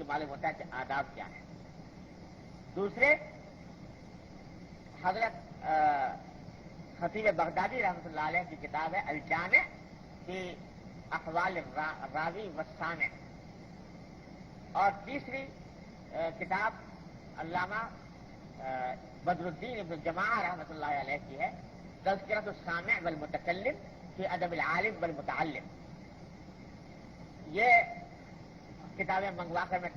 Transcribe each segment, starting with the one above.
معلوم ہوتا ہے کہ آداب کیا ہے. دوسرے حضرت خطیب بغدادی رحمۃ اللہ علیہ کی کتاب ہے الجامع فی احوال الراوی والسامع. اور تیسری کتاب علامہ بدر الدین ابن جماعہ رحمۃ اللہ علیہ کی ہے تذکرۃ السامع والمتکلم فی ادب العالم والمتعلم. یہ کتابیں منگوا کر میں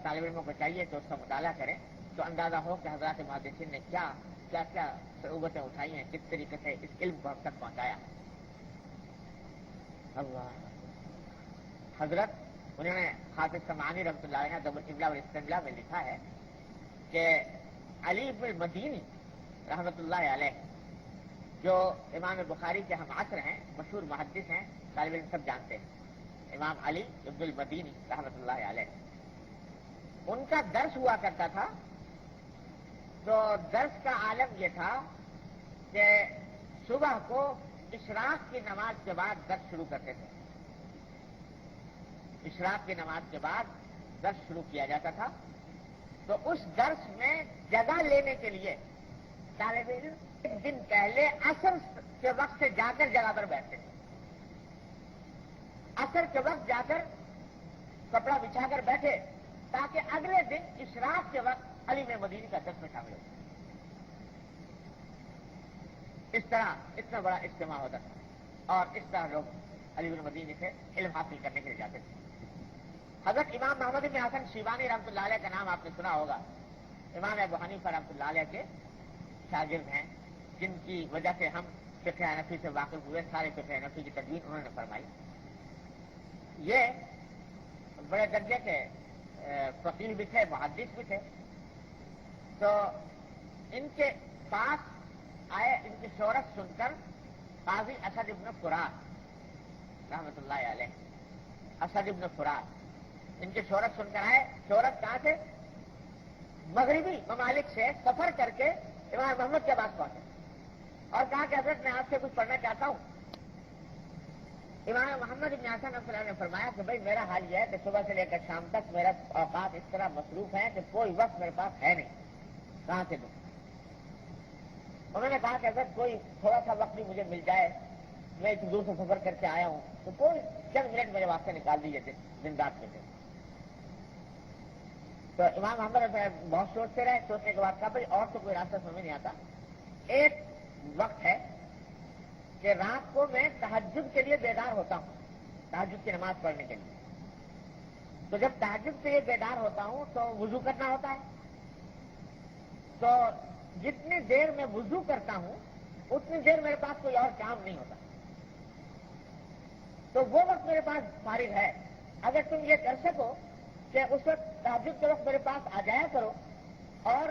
طالب علموں کو چاہیے کہ اس کا مطالعہ کریں تو اندازہ ہو کہ حضرات محدثین نے کیا کیا کیا صعوبتیں اٹھائی ہیں, کس طریقے سے اس علم کو ہم تک پہنچایا. اللہ حضرت انہوں نے حافظ سمعانی رحمۃ اللہ علیہ ضبط الاملاء والاستملاء میں لکھا ہے کہ علی بن المدینی رحمۃ اللہ علیہ جو امام بخاری کے ہم عصر ہیں, مشہور محدث ہیں, طالب علم سب جانتے ہیں, امام علی ابن المدینی رحمۃ اللہ علیہ, ان کا درس ہوا کرتا تھا. تو درس کا عالم یہ تھا کہ صبح کو اشراق کی نماز کے بعد درس شروع کرتے تھے. اشراق کی نماز کے بعد درس شروع کیا جاتا تھا. تو اس درس میں جگہ لینے کے لیے طالب علم ایک دن پہلے عصر کے وقت سے جا کر جگہ پر بیٹھتے تھے. عصر کے وقت جا کر کپڑا بچھا کر بیٹھے تاکہ اگلے دن اشراق کے وقت علی بن مدینی کا درس میں شامل ہو. اس طرح اتنا بڑا اجتماع ہوتا تھا اور اس طرح لوگ علی بن مدینی سے علم حاصل کرنے کے لیے جاتے تھے. حضرت امام محمد بن حسن شیبانی رحمۃ اللہ علیہ کا نام آپ نے سنا ہوگا. امام ابو حنیفہ رحمۃ اللہ علیہ کے شاگرد ہیں, جن کی وجہ سے ہم فقہ حنفی سے واقف ہوئے. سارے فقہ حنفی کی تدوین انہوں نے فرمائی. یہ بڑے درجے کے فقیہ بھی تھے, محدث بھی تھے. تو ان کے پاس آئے, ان کی شہرت سن کر قاضی اسد ابن فرات رحمۃ اللہ علیہ, اسد ابن فرات ان کی شہرت سن کر آئے. شہرت کہاں سے؟ مغربی ممالک سے سفر کر کے امام محمد کے پاس پہنچے اور کہا کہ حضرت میں آپ سے کچھ پڑھنا چاہتا ہوں. امام محمد بن حسن رحمۃ اللہ نے فرمایا کہ بھائی میرا حال یہ ہے کہ صبح سے لے کر شام تک میرا اوقات اس طرح مصروف ہیں کہ کوئی وقت میرے پاس ہے نہیں, کہاں سے دوں. انہوں نے کہا کہ حضرت کوئی تھوڑا سا وقت بھی مجھے مل جائے, میں اتنی دور سے سفر کر کے آیا ہوں, تو کوئی چند منٹ میرے واسطے نکال دیجیے دن رات کے دن. تو امام محمد بہت سوچتے رہے. سوچنے کے بعد کہا بھائی اور تو کوئی راستہ سمجھ نہیں آتا. ایک وقت ہے کہ رات کو میں تہجد کے لیے بیدار ہوتا ہوں, تہجد کی نماز پڑھنے کے لیے. تو جب تہجد کے لیے بیدار ہوتا ہوں تو وضو کرنا ہوتا ہے. تو جتنی دیر میں وضو کرتا ہوں اتنی دیر میرے پاس کوئی اور کام نہیں ہوتا. تو وہ وقت میرے پاس فارغ ہے. اگر تم یہ کر سکو کہ اس وقت تہجد کے وقت میرے پاس آ جایا کرو اور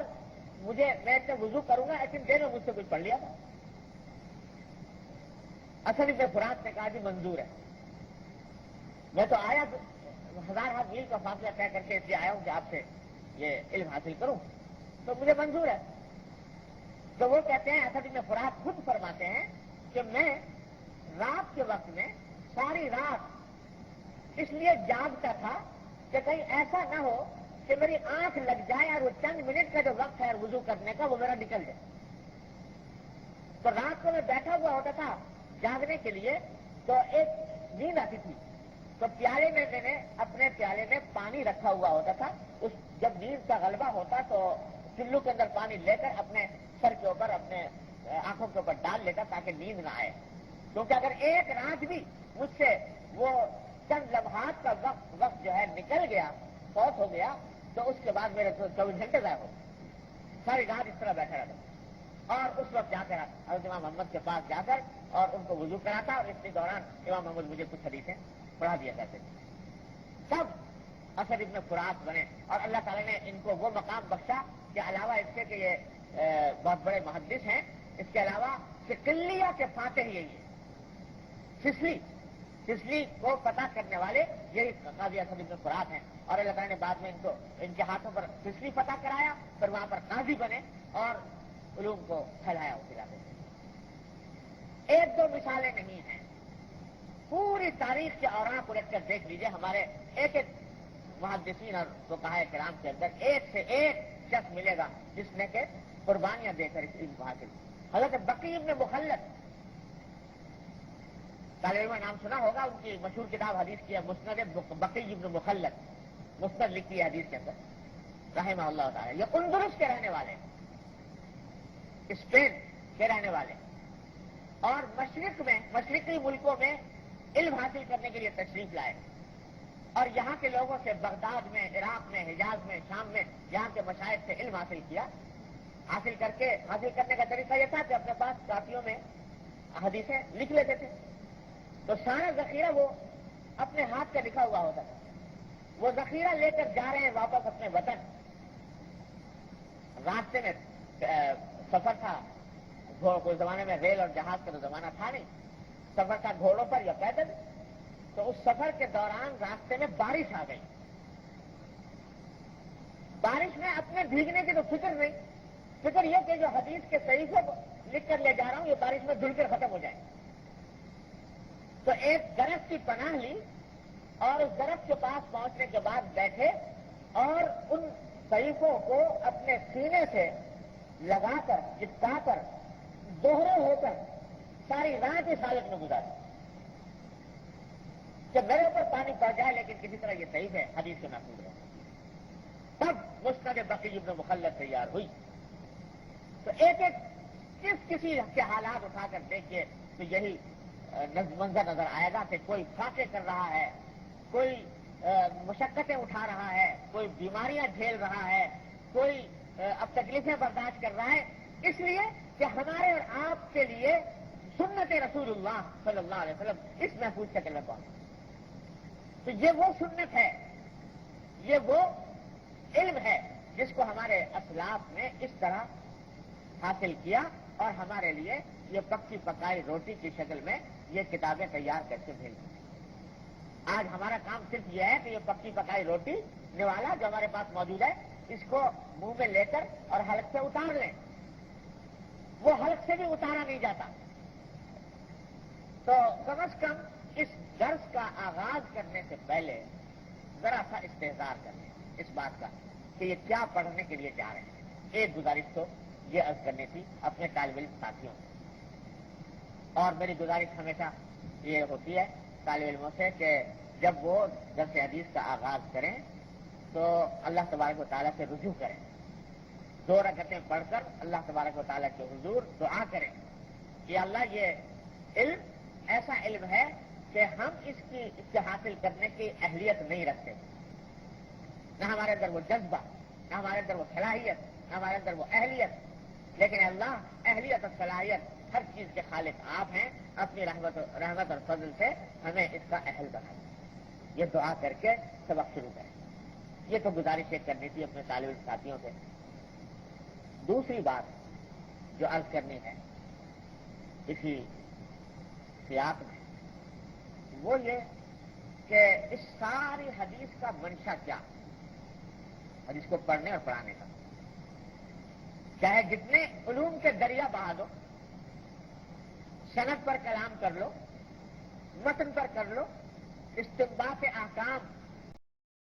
میں اتنے وضو کروں گا اتنی دیر میں مجھ سے کچھ پڑھ لیا تھا. اسد ابن فرات نے کہا جی منظور ہے. میں تو آیا 1000 میل کا فاصلہ طے کر کے اس لیے آیا ہوں کہ آپ سے یہ علم حاصل کروں, تو مجھے منظور ہے. تو وہ کہتے ہیں, اسد ابن فرات خود فرماتے ہیں کہ میں رات کے وقت میں ساری رات اس لیے جاگتا تھا کہ کہیں ایسا نہ ہو کہ میری آنکھ لگ جائے اور وہ چند منٹ کا جو وقت ہے وضو کرنے کا وہ میرا نکل جائے. تو رات کو میں بیٹھا ہوا ہوتا تھا جاگنے کے لیے, تو ایک نیند آتی تھی. تو پیالے میں میں نے اپنے پیالے میں پانی رکھا ہوا ہوتا تھا. اس جب نیند کا غلبہ ہوتا تو چلو کے اندر پانی لے کر اپنے سر کے اوپر اپنے آنکھوں کے اوپر ڈال لیتا تاکہ نیند نہ آئے. کیونکہ اگر ایک رات بھی مجھ سے وہ چند لمحات کا وقت جو ہے نکل گیا, فوت ہو گیا, تو اس کے بعد میرے 24 گھنٹے ضائع ہو. ساری رات اس طرح بیٹھا رہتا. اور اس وقت جا کر حضرت امام محمد کے پاس جا کر اور ان کو وضو کراتا, اور اس دوران امام محمد مجھے کچھ حدیثیں پڑھا دیا کرتے تھے. سب اسد ابن فرات بنے اور اللہ تعالیٰ نے ان کو وہ مقام بخشا کہ علاوہ اس کے کہ یہ بہت بڑے محدث ہیں, اس کے علاوہ سکلیہ کے فاتح یہی ہے. سسلی کو پتہ کرنے والے یہی قاضی اسد ابن فرات ہیں. اور اللہ تعالیٰ نے بعد میں ان کے ہاتھوں پر سسلی فتح کرایا, پھر وہاں پر قاضی بنے اور علوم کو پھیلایا اس علاقے میں. ایک دو مثالیں نہیں ہیں, پوری تاریخ کے اوراق الٹ کر دیکھ لیجئے. ہمارے ایک ایک محدثین اور فقہاء کرام کے اندر ایک سے ایک شخص ملے گا جس نے کہ قربانیاں دے کر اس علم حاصل. حضرت بقی ابن مخلد، طالب علم نام سنا ہوگا، ان کی مشہور کتاب حدیث کی ہے مسند بقی ابن مخلد، مسند لکھی ہے حدیث کے اندر رحمہ اللہ تعالی. یہ اندلس کے رہنے والے، اسپین کے رہنے والے، اور مشرق میں، مشرقی ملکوں میں علم حاصل کرنے کے لیے تشریف لائے، اور یہاں کے لوگوں سے بغداد میں، عراق میں، حجاز میں، شام میں یہاں کے مشائخ سے علم حاصل کیا. حاصل کرنے کا طریقہ یہ تھا کہ اپنے پاس کاپیوں میں حدیثیں لکھ لیتے تھے، تو سارا ذخیرہ وہ اپنے ہاتھ کا لکھا ہوا ہوتا تھا. وہ ذخیرہ لے کر جا رہے ہیں واپس اپنے وطن. راستے میں سفر تھا، کوئی زمانے میں ریل اور جہاز کا تو زمانہ تھا نہیں، سفر تھا گھوڑوں پر یا پیدل. تو اس سفر کے دوران راستے میں بارش آ گئی. بارش میں اپنے بھیگنے کی تو فکر نہیں، فکر یہ کہ جو حدیث کے صحیفے کو لکھ کر لے جا رہا ہوں یہ بارش میں دھل کر ختم ہو جائے. تو ایک درخت کی پناہ لی اور اس درخت کے پاس پہنچنے کے بعد بیٹھے اور ان صحیفوں کو اپنے سینے سے لگا کر، چپکا کر، دوہرے ہو کر ساری رات اس حالت میں گزاری کہ میرے اوپر پانی پڑ جائے لیکن کسی طرح یہ صحیح ہے، حدیث کے محفوظ رہے. تب مسند بقی ابن مخلد تیار ہوئی. تو ایک ایک کسی کے حالات اٹھا کر دیکھیے تو یہی منظر نظر آئے گا کہ کوئی فاقے کر رہا ہے، کوئی مشقتیں اٹھا رہا ہے، کوئی بیماریاں جھیل رہا ہے، کوئی اب تکلیفیں برداشت کر رہا ہے، اس لیے کہ ہمارے اور آپ کے لیے سنت رسول اللہ صلی اللہ علیہ وسلم اس محفوظ شکل میں پہنچے. تو یہ وہ سنت ہے، یہ وہ علم ہے جس کو ہمارے اسلاف نے اس طرح حاصل کیا اور ہمارے لیے یہ پکی پکائی روٹی کی شکل میں یہ کتابیں تیار کر کے بھیج دی. آج ہمارا کام صرف یہ ہے کہ یہ پکی پکائی روٹی نوالا جو ہمارے پاس موجود ہے اس کو منہ میں لے کر اور حلق سے اتار لیں. وہ حلق سے بھی اتارا نہیں جاتا. تو کم از کم اس درس کا آغاز کرنے سے پہلے ذرا سا استحضار کر لیں اس بات کا کہ یہ کیا پڑھنے کے لیے جا رہے ہیں. ایک گزارش تو یہ عرض کرنی تھی اپنے طالب علم ساتھیوں سے، اور میری گزارش ہمیشہ یہ ہوتی ہے طالب علموں سے کہ جب وہ درس حدیث کا آغاز کریں تو اللہ تبارک و تعالیٰ سے رجوع کریں، 2 رکعتیں پڑھ کر اللہ تبارک و تعالیٰ کے حضور دعا کریں کہ اللہ یہ علم ایسا علم ہے کہ ہم اس سے حاصل کرنے کی اہلیت نہیں رکھتے، نہ ہمارے اندر وہ جذبہ، نہ ہمارے اندر وہ صلاحیت، نہ ہمارے اندر وہ اہلیت. لیکن اللہ اہلیت اور صلاحیت ہر چیز کے خالق آپ ہیں، اپنی رحمت اور فضل سے ہمیں اس کا اہل بنائیں. یہ دعا کر کے سبق شروع کریں. یہ تو گزارش ایک کرنی تھی اپنے طالب علم ساتھیوں سے. دوسری بات جو عرض کرنی ہے اسی سیاق میں وہ یہ کہ اس ساری حدیث کا منشا کیا، اور اس کو پڑھنے اور پڑھانے کا. چاہے جتنے علوم کے دریا بہا دو، سند پر کلام کر لو، متن پر کر لو، استنباط احکام